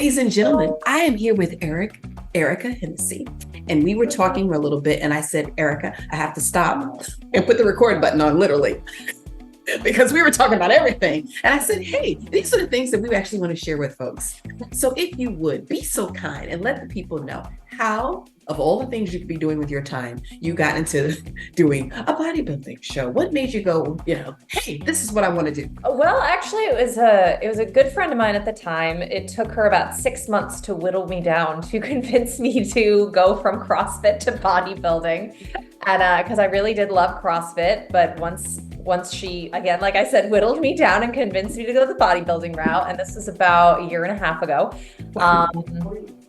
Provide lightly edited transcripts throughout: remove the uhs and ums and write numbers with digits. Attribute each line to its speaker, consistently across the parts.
Speaker 1: Ladies and gentlemen, I am here with Erica Hennessy, and we were talking for a little bit, and I said, Erica, I have to stop and put the record button on, literally, because we were talking about everything. And I said, hey, these are the things that we actually want to share with folks. So if you would be so kind and let the people know how, of all the things you could be doing with your time, you got into doing a bodybuilding show. What made you go, hey, this is what I want to do?
Speaker 2: Well, actually, it was a good friend of mine at the time. It took her about 6 months to whittle me down to convince me to go from CrossFit to bodybuilding. And because I really did love CrossFit, but once she, again, like I said, whittled me down and convinced me to go the bodybuilding route, and this was about a year and a half ago,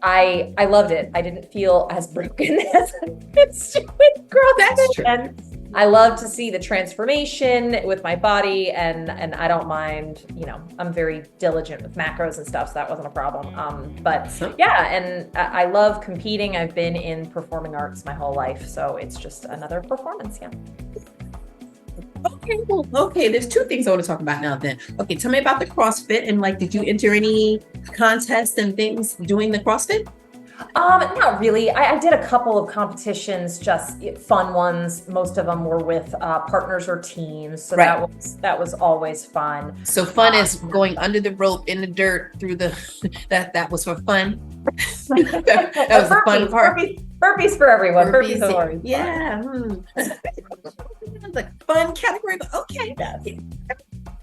Speaker 2: I loved it. I didn't feel as broken as I used to with CrossFit.
Speaker 1: That's true.
Speaker 2: And I love to see the transformation with my body, and I don't mind, I'm very diligent with macros and stuff, so that wasn't a problem. But yeah, and I love competing. I've been in performing arts my whole life, so it's just another performance, yeah.
Speaker 1: Okay, there's two things I want to talk about now then. Okay, tell me about the CrossFit, and did you enter any contests and things doing the CrossFit?
Speaker 2: Not really. I did a couple of competitions, just fun ones. Most of them were with partners or teams, so
Speaker 1: right.
Speaker 2: that was always fun.
Speaker 1: So fun is going under the rope in the dirt through the that was for fun. that was the fun part.
Speaker 2: Burpees for everyone.
Speaker 1: Burpees
Speaker 2: for everyone.
Speaker 1: Yeah. The fun category, but okay.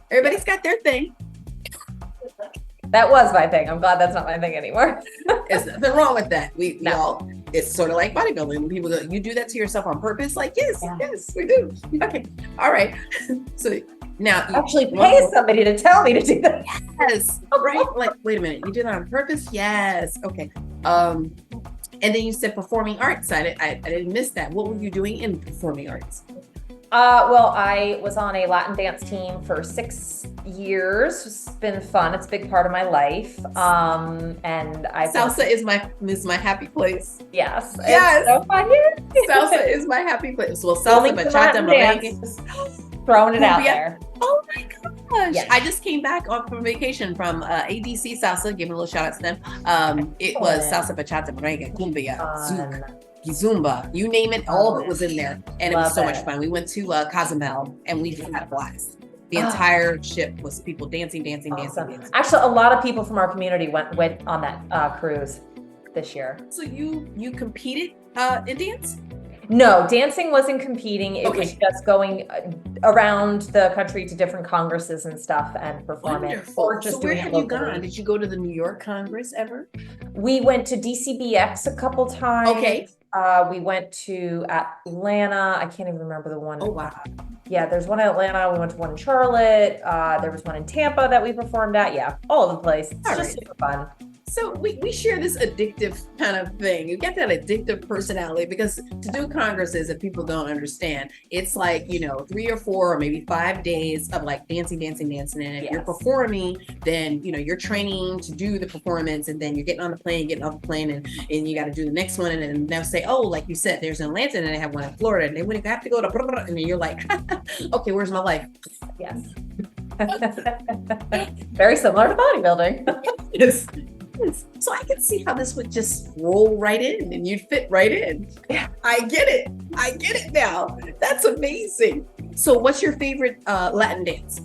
Speaker 1: Everybody's got their thing.
Speaker 2: That was my thing. I'm glad that's not my thing anymore.
Speaker 1: There's nothing wrong with that. We all, it's sort of like bodybuilding. When people go, you do that to yourself on purpose? Yes, we do. Okay. All right. So now
Speaker 2: you actually pay somebody to tell me to do that.
Speaker 1: Yes. Right. Wait a minute. You do that on purpose? Yes. Okay. And then you said performing arts. I didn't miss that. What were you doing in performing arts?
Speaker 2: Well, I was on a Latin dance team for 6 years. It's been fun. It's a big part of my life. And
Speaker 1: salsa is my happy place.
Speaker 2: Yes.
Speaker 1: Yes.
Speaker 2: It's so fun.
Speaker 1: Salsa is my happy place. Well, salsa, bachata, merengue.
Speaker 2: Throwing it out there.
Speaker 1: Oh my gosh. Yes. I just came back from vacation from ADC Salsa, giving a little shout out to them. It was salsa, bachata, merengue, cumbia, zouk, Zumba, you name it, all of it was in there. And it was so much fun. We went to Cozumel and we just had a blast. The entire ship was people dancing.
Speaker 2: Actually, a lot of people from our community went on that cruise this year.
Speaker 1: So you competed in dance?
Speaker 2: No, dancing wasn't competing. It was just going around the country to different congresses and stuff and performing.
Speaker 1: Wonderful. Or just so where have you gone? Did you go to the New York Congress ever?
Speaker 2: We went to DCBX a couple times.
Speaker 1: Okay.
Speaker 2: We went to Atlanta. I can't even remember the one.
Speaker 1: Oh, wow.
Speaker 2: Yeah, there's one in Atlanta. We went to one in Charlotte. There was one in Tampa that we performed at. Yeah, all over the place. It's just super fun.
Speaker 1: So we share this addictive kind of thing. You get that addictive personality because to do congresses, if people don't understand, it's 3 or 4 or maybe 5 days of dancing. And if you're performing, then, you're training to do the performance and then you're getting off the plane and you got to do the next one. And then they'll say, oh, like you said, there's in Atlanta and they have one in Florida and they wouldn't have to go to, and then you're like, okay, where's my life?
Speaker 2: Yes. Very similar to bodybuilding.
Speaker 1: Yes. So I can see how this would just roll right in and you'd fit right in.
Speaker 2: Yeah.
Speaker 1: I get it now. That's amazing. So what's your favorite Latin dance?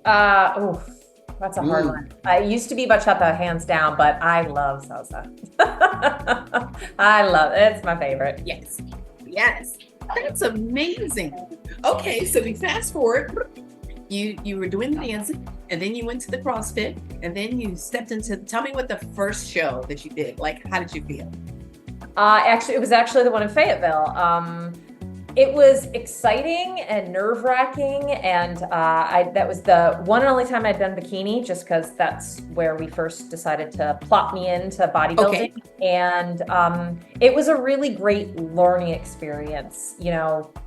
Speaker 2: That's a hard one. I used to be bachata, hands down, but I love salsa. I love it. It's my favorite.
Speaker 1: Yes. That's amazing. Okay, so we fast forward. You were doing the dancing, and then you went to the CrossFit, and then you stepped into. Tell me what the first show that you did. How did you feel?
Speaker 2: It was actually the one in Fayetteville. It was exciting and nerve-wracking, and that was the one and only time I'd done bikini, just because that's where we first decided to plop me into bodybuilding.
Speaker 1: Okay.
Speaker 2: And it was a really great learning experience,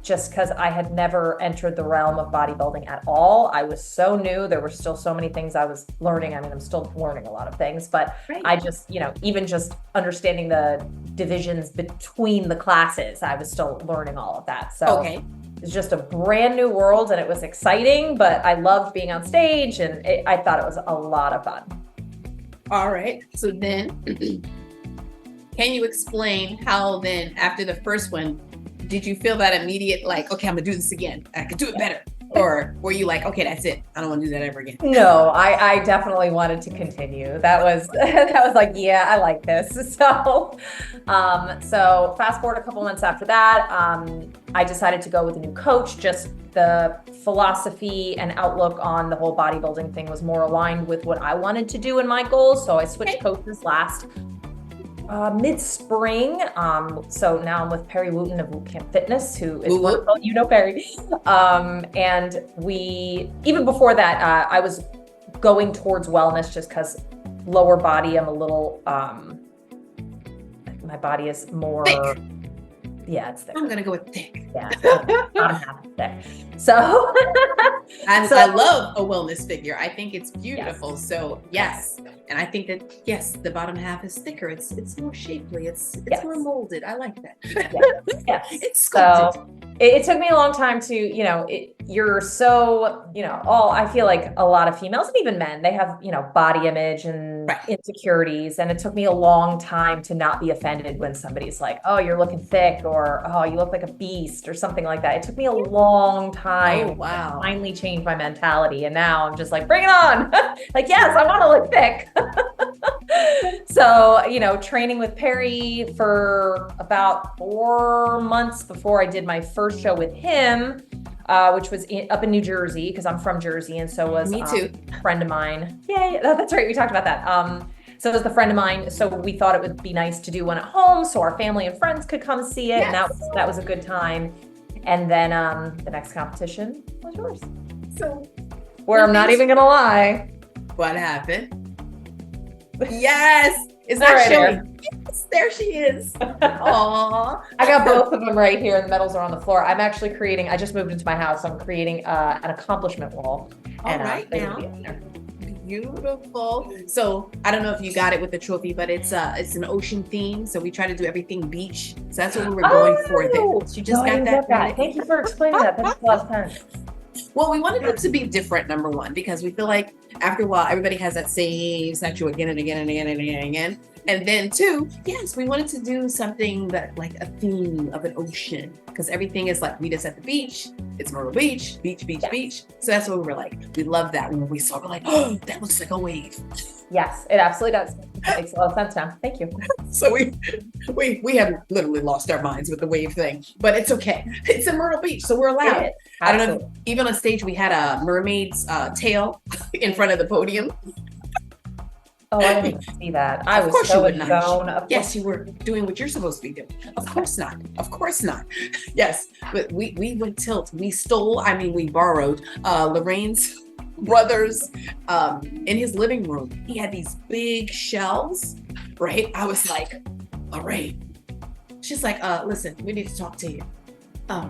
Speaker 2: just because I had never entered the realm of bodybuilding at all. I was so new. There were still so many things I was learning. I mean, I'm still learning a lot of things, but right. I just, even just understanding the divisions between the classes, I was still learning all of that. So it's just a brand new world and it was exciting, but I loved being on stage and I thought it was a lot of fun.
Speaker 1: All right. So then, can you explain how then after the first one, did you feel that immediate like, okay, I'm gonna do this again. I could do it better. Or were you like, okay, that's it. I don't want to do that ever again.
Speaker 2: No, I definitely wanted to continue. That was that was like, yeah, I like this. So fast forward a couple months after that, I decided to go with a new coach. Just the philosophy and outlook on the whole bodybuilding thing was more aligned with what I wanted to do in my goals. So I switched coaches last mid-spring. So now I'm with Perry Wooten of Bootcamp Fitness, who is wonderful. You know Perry. And we, even before that, I was going towards wellness just because lower body, I'm a little, my body is more
Speaker 1: thick.
Speaker 2: Yeah, it's thick.
Speaker 1: I'm gonna go with thick.
Speaker 2: Yeah, bottom half is thick. So,
Speaker 1: I love a wellness figure. I think it's beautiful.
Speaker 2: Yes.
Speaker 1: So yes, and I think that yes, the bottom half is thicker. It's more shapely. It's more molded. I like that.
Speaker 2: Yes.
Speaker 1: It's sculpted.
Speaker 2: So it took me a long time to, you're so, I feel like a lot of females and even men, they have, body image and insecurities. And it took me a long time to not be offended when somebody's like, oh, you're looking thick, or, oh, you look like a beast or something like that. It took me a long time to finally change my mentality. And now I'm just like, bring it on. Like, yes, I want to look thick. So, training with Perry for about 4 months before I did my first show with him, which was up in New Jersey, because I'm from Jersey, and so was
Speaker 1: me too.
Speaker 2: A friend of mine. Yeah, that's right. We talked about that. So it was the friend of mine. So we thought it would be nice to do one at home so our family and friends could come see it. Yes. And that was a good time. And then the next competition was yours.
Speaker 1: So
Speaker 2: where I'm not even going to lie.
Speaker 1: What happened? Yes. Is that showing? Yes, there she is. Aww.
Speaker 2: I got both of them right here, and the medals are on the floor. I'm actually creating, I just moved into my house. I'm creating an accomplishment wall.
Speaker 1: All right now. Beautiful. So I don't know if you got it with the trophy, but it's an ocean theme. So we try to do everything beach. So that's what we were going for there. You just got that.
Speaker 2: Thank you for explaining that. That's a lot of time.
Speaker 1: Well, we wanted it to be different, number one, because we feel like after a while, everybody has that same statue again and again and again and again and again. And then two, yes, we wanted to do something that like a theme of an ocean, because everything is like, meet us at the beach. It's Myrtle Beach, beach. So that's what we were like. We love that when we saw, we're like, oh, that looks like a wave.
Speaker 2: Yes, it absolutely does. It makes a lot of sense now. Thank you.
Speaker 1: So we have literally lost our minds with the wave thing, but it's okay. It's in Myrtle Beach, so we're allowed it. I don't know. Even on stage, we had a mermaid's tail in front of the podium.
Speaker 2: Oh, I didn't see that. I was so indone.
Speaker 1: Yes, you were doing what you're supposed to be doing. Of course not. Yes, but we went tilt. We borrowed Lorraine's brother's in his living room. He had these big shelves, right? I was like, Lorraine. She's like, listen, we need to talk to you.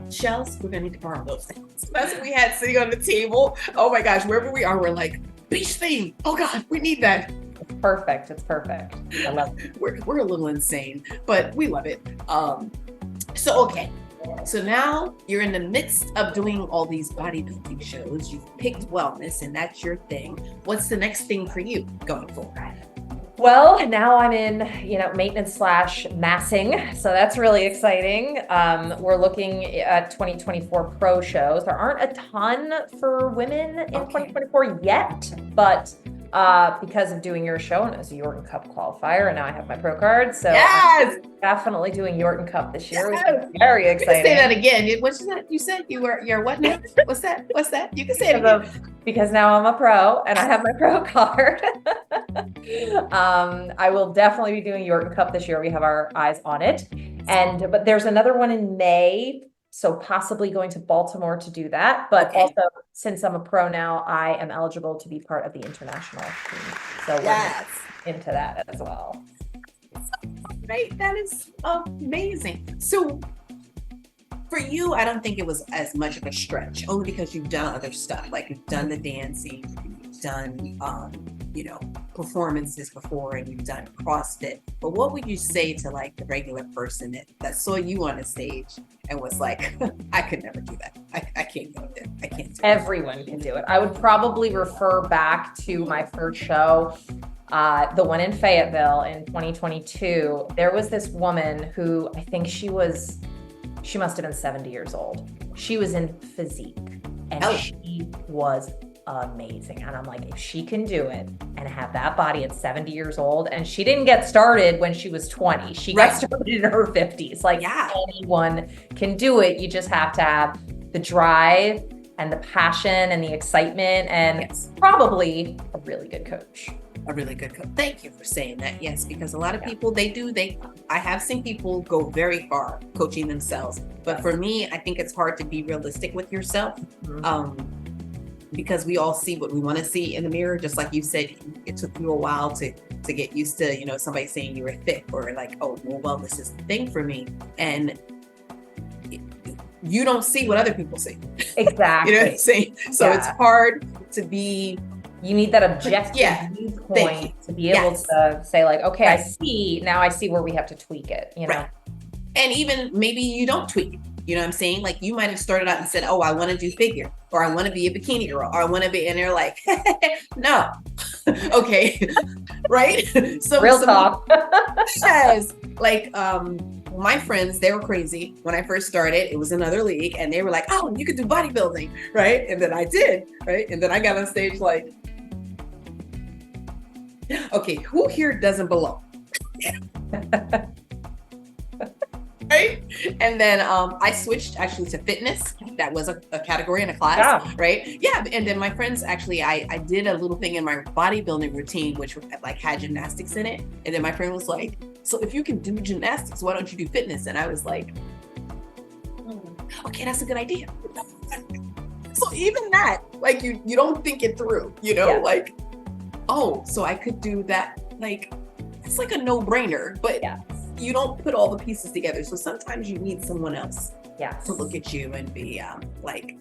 Speaker 1: Shelves, we're gonna need to borrow those things. So that's what we had sitting on the table. Oh my gosh, wherever we are, we're like, beach theme. Oh God, we need that.
Speaker 2: It's perfect. I love it.
Speaker 1: We're a little insane, but we love it. Okay. So now you're in the midst of doing all these bodybuilding shows. You've picked wellness and that's your thing. What's the next thing for you going forward?
Speaker 2: Well, now I'm in, maintenance / massing. So that's really exciting. We're looking at 2024 pro shows. There aren't a ton for women in 2024 yet, but because of doing your show and as a Yorton Cup qualifier, and now I have my pro card. So
Speaker 1: yes!
Speaker 2: I'm definitely doing Yorton Cup this year. Yes! Which is very exciting.
Speaker 1: You can say that again. What's that? You said you're what now? What's that? You can say it again.
Speaker 2: Because now I'm a pro and I have my pro card. I will definitely be doing Yorton Cup this year. We have our eyes on it. But there's another one in May. So possibly going to Baltimore to do that. But also, since I'm a pro now, I am eligible to be part of the international team. So we're into that as well.
Speaker 1: Right. That is amazing. So for you, I don't think it was as much of a stretch, only because you've done other stuff. Like you've done the dancing, you've done, performances before, and you've done CrossFit. But what would you say to like the regular person that saw you on a stage and was like, I could never do that. I can't go there. I can't do it.
Speaker 2: Everyone can do it. I would probably refer back to my first show The one in Fayetteville in 2022, there was this woman who I think she must have been 70 years old. She was in physique and she was amazing. And I'm like, if she can do it and have that body at 70 years old, and she didn't get started when she was 20, she got started in her 50s. Like anyone can do it. You just have to have the drive and the passion and the excitement and probably a really good coach.
Speaker 1: A really good coach. Thank you for saying that. Yes, because a lot of people, I have seen people go very far coaching themselves. But for me, I think it's hard to be realistic with yourself. Because we all see what we want to see in the mirror. Just like you said, it took you a while to get used to, you know, somebody saying you were thick, or like, oh, well, this is the thing for me. And you don't see what other people see.
Speaker 2: Exactly.
Speaker 1: You know what I'm saying? So it's hard to be.
Speaker 2: You need that objective viewpoint to be able to say like, okay, I see where we have to tweak it, you know?
Speaker 1: And even maybe you don't tweak it. You know what I'm saying? Like you might have started out and said, oh, I want to do figure, or I want to be a bikini girl, or I want to be, and they're like, no. Okay. Right? So
Speaker 2: real talk.
Speaker 1: Yes. Like, my friends, they were crazy when I first started. It was another league, and they were like, oh, you could do bodybuilding, right? And then I did, right? And then I got on stage like, okay, who here doesn't belong? Right? And then I switched actually to fitness. That was a category in a class, right? Yeah. And then my friends, actually, I did a little thing in my bodybuilding routine, which like had gymnastics in it. And then my friend was like, so if you can do gymnastics, why don't you do fitness? And I was like, okay, that's a good idea. So even that, like you don't think it through, you know, like, oh, so I could do that. Like, it's like a no-brainer, but you don't put all the pieces together. So sometimes you need someone else to look at you and be like,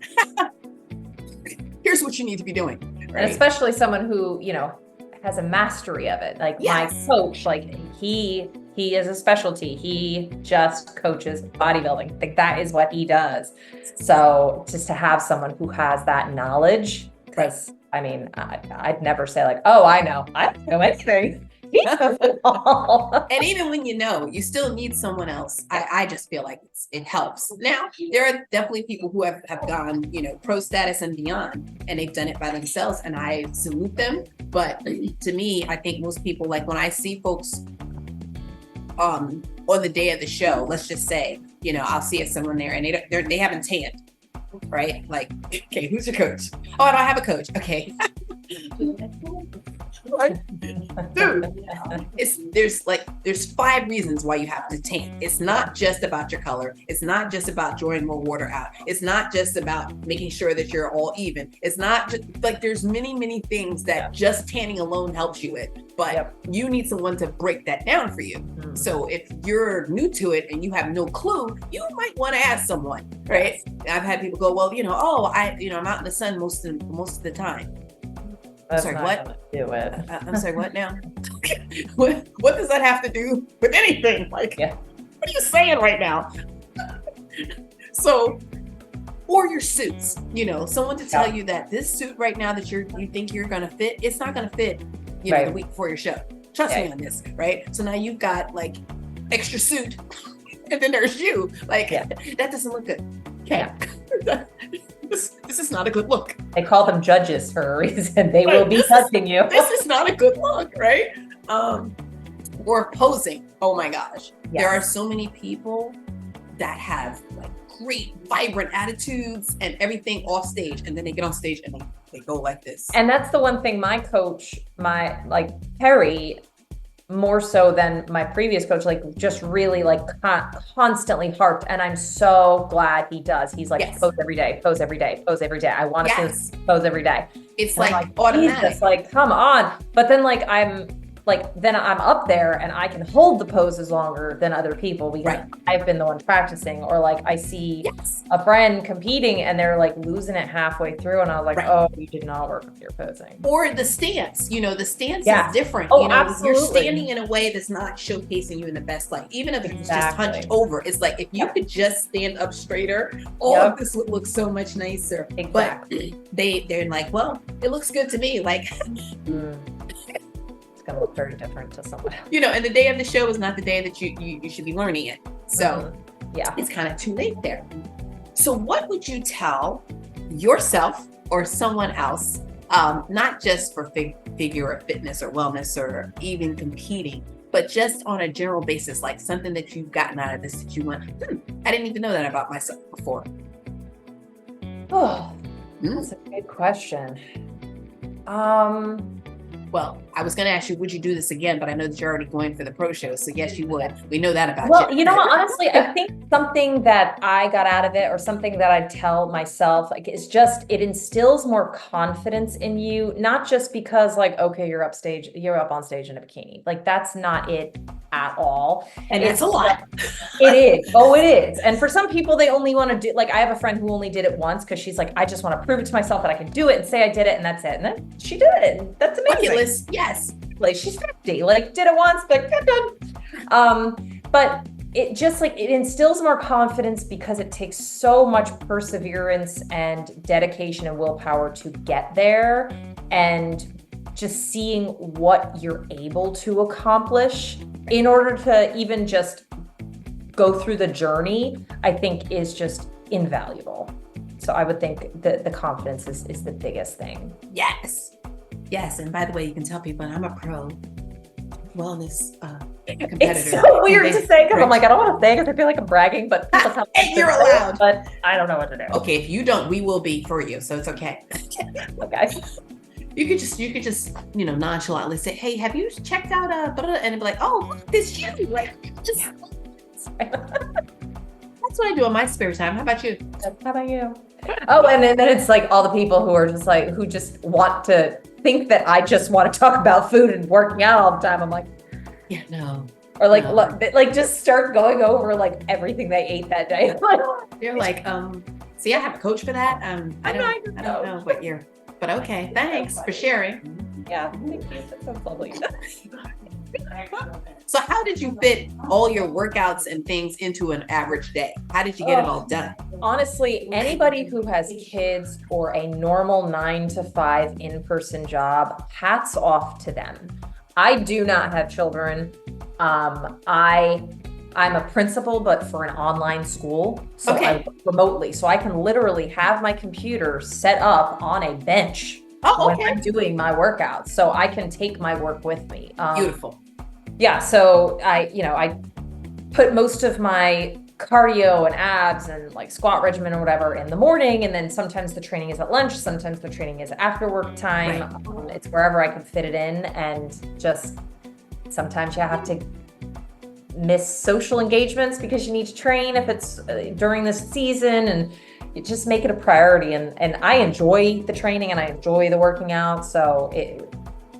Speaker 1: here's what you need to be doing. Right?
Speaker 2: And especially someone who, you know, has a mastery of it. Like my coach, like he is a specialty. He just coaches bodybuilding. Like that is what he does. So just to have someone who has that knowledge, because I mean, I'd never say like, oh, I don't know anything.
Speaker 1: And even when you know, you still need someone else. I just feel like it helps. Now, there are definitely people who have gone, you know, pro status and beyond, and they've done it by themselves, and I salute them. But to me, I think most people, like when I see folks on the day of the show, let's just say, you know, I'll see someone there and they haven't tanned, right? Like, okay, who's your coach? Oh, I don't have a coach. Okay. Dude, there's 5 reasons why you have to tan. It's not just about your color. It's not just about drawing more water out. It's not just about making sure that you're all even. It's not just like there's many things that just tanning alone helps you with, but you need someone to break that down for you. So if you're new to it and you have no clue, you might want to ask someone, right? I've had people go, well, you know, I'm out in the sun most of the time.
Speaker 2: That's
Speaker 1: sorry,
Speaker 2: not
Speaker 1: what?
Speaker 2: Do it.
Speaker 1: I'm sorry, what now? what does that have to do with anything? Like, what are you saying right now? So, or your suits, you know, someone to tell you that this suit right now that you think you're going to fit, it's not going to fit, you know, the week before your show. Trust me on this, right? So now you've got like extra suit and then there's you. Like, that doesn't look good. Okay. This is not a good look.
Speaker 2: They call them judges for a reason. They will be touching you.
Speaker 1: This is not a good look, right? Or posing. Oh my gosh. There are so many people that have like great, vibrant attitudes and everything off stage. And then they get on stage and they go like this.
Speaker 2: And that's the one thing my coach, Perry, more so than my previous coach, like just really like constantly harped. And I'm so glad he does. He's like, pose every day, pose every day, pose every day. I want to pose every day.
Speaker 1: It's like automatic.
Speaker 2: Jesus, like, come on. But then then I'm up there and I can hold the poses longer than other people because I've been the one practicing. Or like I see a friend competing and they're like losing it halfway through, and I was like, oh, you did not work with your posing.
Speaker 1: Or the stance, you know, the stance is different.
Speaker 2: Oh,
Speaker 1: you know,
Speaker 2: absolutely.
Speaker 1: You're standing in a way that's not showcasing you in the best light. Even if it's just hunched over, it's like if you could just stand up straighter, all of this would look so much nicer.
Speaker 2: Exactly.
Speaker 1: But they're like, well, it looks good to me. Like.
Speaker 2: going to look very different to someone else.
Speaker 1: And the day of the show is not the day that you should be learning it. So
Speaker 2: yeah,
Speaker 1: it's kind of too late there. So what would you tell yourself or someone else, not just for figure or fitness or wellness or even competing, but just on a general basis, like something that you've gotten out of this that you went, I didn't even know that about myself before?
Speaker 2: Oh, that's a good question.
Speaker 1: Well, I was going to ask you, would you do this again? But I know that you're already going for the pro show. So yes, you would. We know that about you.
Speaker 2: Well, you know what, honestly, I think something that I got out of it, or something that I tell myself, like, is just, it instills more confidence in you, not just because like, okay, you're up on stage in a bikini. Like, that's not it at all.
Speaker 1: And it's a lot.
Speaker 2: It is. Oh, it is. And for some people, they only want to do, like, I have a friend who only did it once because she's like, I just want to prove it to myself that I can do it and say I did it, and that's it. And then she did it. And that's amazing.
Speaker 1: Bucket list, yes.
Speaker 2: Like, she's 50, like, did it once, like, done. But it just, like, it instills more confidence because it takes so much perseverance and dedication and willpower to get there. And just seeing what you're able to accomplish in order to even just go through the journey, I think is just invaluable. So I would think that the confidence is the biggest thing.
Speaker 1: Yes. Yes. And by the way, you can tell people I'm a pro wellness competitor.
Speaker 2: It's so weird to say because I'm like, I don't want to say because I feel like I'm bragging, but people tell me
Speaker 1: and you're allowed.
Speaker 2: But I don't know what to do.
Speaker 1: Okay, if you don't, we will be for you. So it's okay.
Speaker 2: Okay.
Speaker 1: You could just nonchalantly say, hey, have you checked out and be like, oh, look, this you. Like, just that's what I do in my spare time. How about you?
Speaker 2: How about you? Oh, and then it's like all the people who are just like, who just want to think that I just want to talk about food and working out all the time. I'm like,
Speaker 1: yeah, no.
Speaker 2: Or like, like just start going over like everything they ate that day.
Speaker 1: They're like, see, I have a coach for that. I don't know what year, but okay. Thanks for sharing.
Speaker 2: Yeah, thank you. That sounds lovely.
Speaker 1: So how did you fit all your workouts and things into an average day? How did you get it all done?
Speaker 2: Honestly, anybody who has kids or a normal 9-to-5 in-person job, hats off to them. I do not have children. I'm a principal, but for an online school. So I work remotely. So I can literally have my computer set up on a bench when I'm doing my workouts. So I can take my work with me.
Speaker 1: Beautiful.
Speaker 2: Yeah. So I put most of my cardio and abs and like squat regimen or whatever in the morning. And then sometimes the training is at lunch. Sometimes the training is after work time. Right. It's wherever I can fit it in. And just sometimes you have to miss social engagements because you need to train if it's during this season, and you just make it a priority. And I enjoy the training and I enjoy the working out. So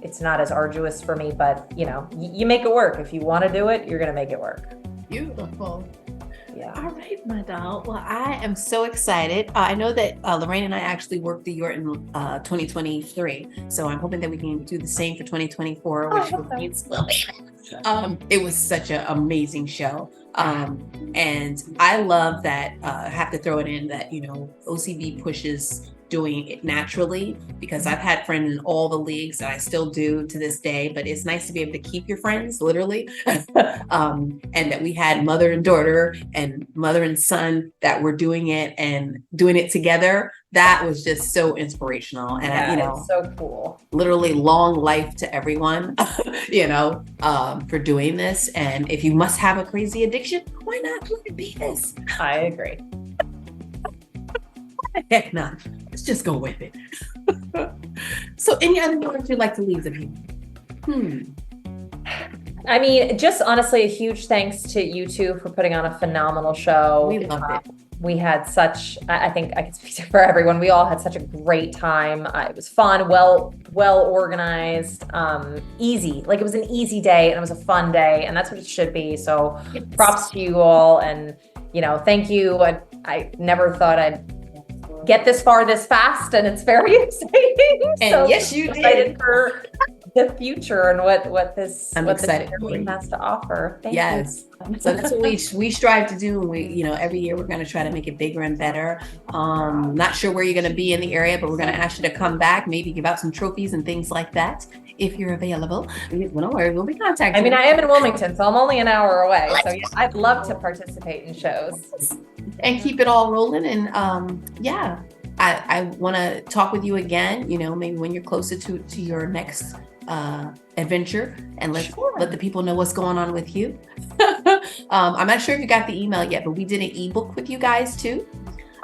Speaker 2: it's not as arduous for me, but you make it work. If you want to do it, you're going to make it work.
Speaker 1: Beautiful.
Speaker 2: Yeah.
Speaker 1: All right, my doll. Well, I am so excited. I know that Lorraine and I actually worked the year in 2023. So I'm hoping that we can do the same for 2024, which means it was such an amazing show. And I love that, I have to throw it in that, OCB pushes doing it naturally, because I've had friends in all the leagues and I still do to this day, but it's nice to be able to keep your friends, literally. And that we had mother and daughter and mother and son that were doing it and doing it together. That was just so inspirational. And
Speaker 2: it's so cool.
Speaker 1: Literally long life to everyone, for doing this. And if you must have a crazy addiction, why not let it be this?
Speaker 2: I agree.
Speaker 1: Heck no. Let's just go with it. So any other words you'd like to leave the people?
Speaker 2: I mean, just honestly, a huge thanks to you two for putting on a phenomenal show.
Speaker 1: We loved it.
Speaker 2: We had I think I can speak for everyone. We all had such a great time. It was fun, well organized, easy. Like, it was an easy day and it was a fun day, and that's what it should be. So props to you all. And, thank you. I never thought I'd get this far this fast, and it's very exciting.
Speaker 1: And
Speaker 2: so
Speaker 1: yes, you
Speaker 2: excited for the future and what this
Speaker 1: excited
Speaker 2: has to offer. Thank you.
Speaker 1: So that's what we strive to do. We, every year we're going to try to make it bigger and better. Not sure where you're going to be in the area, but we're going to ask you to come back, maybe give out some trophies and things like that. if you're available. Well, don't worry, we'll be contacting
Speaker 2: I mean,
Speaker 1: you.
Speaker 2: I am in Wilmington, so I'm only an hour away. So yeah, I'd love to participate in shows.
Speaker 1: And keep it all rolling. And yeah, I want to talk with you again, maybe when you're closer to your next adventure, and let the people know what's going on with you. I'm not sure if you got the email yet, but we did an ebook with you guys too.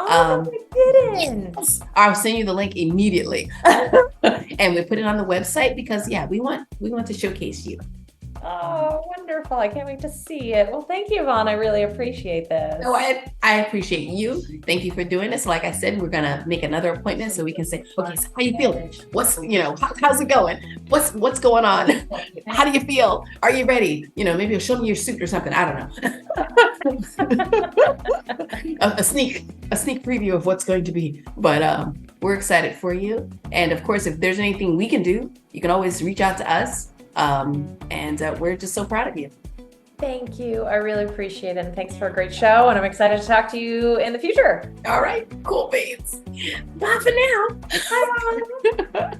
Speaker 2: Oh, I didn't.
Speaker 1: I'll send you the link immediately. And we put it on the website because we want to showcase you.
Speaker 2: Oh, wonderful. I can't wait to see it. Well, thank you, Yvonne. I really appreciate this.
Speaker 1: No, I appreciate you. Thank you for doing this. Like I said, we're going to make another appointment so we can say, okay, so how you feeling? What's, how's it going? What's going on? How do you feel? Are you ready? Maybe you'll show me your suit or something. I don't know. a sneak preview of what's going to be. But we're excited for you. And of course, if there's anything we can do, you can always reach out to us. And we're just so proud of you.
Speaker 2: Thank you. I really appreciate it. And thanks for a great show. And I'm excited to talk to you in the future.
Speaker 1: All right. Cool beans. Bye for now.
Speaker 2: Bye.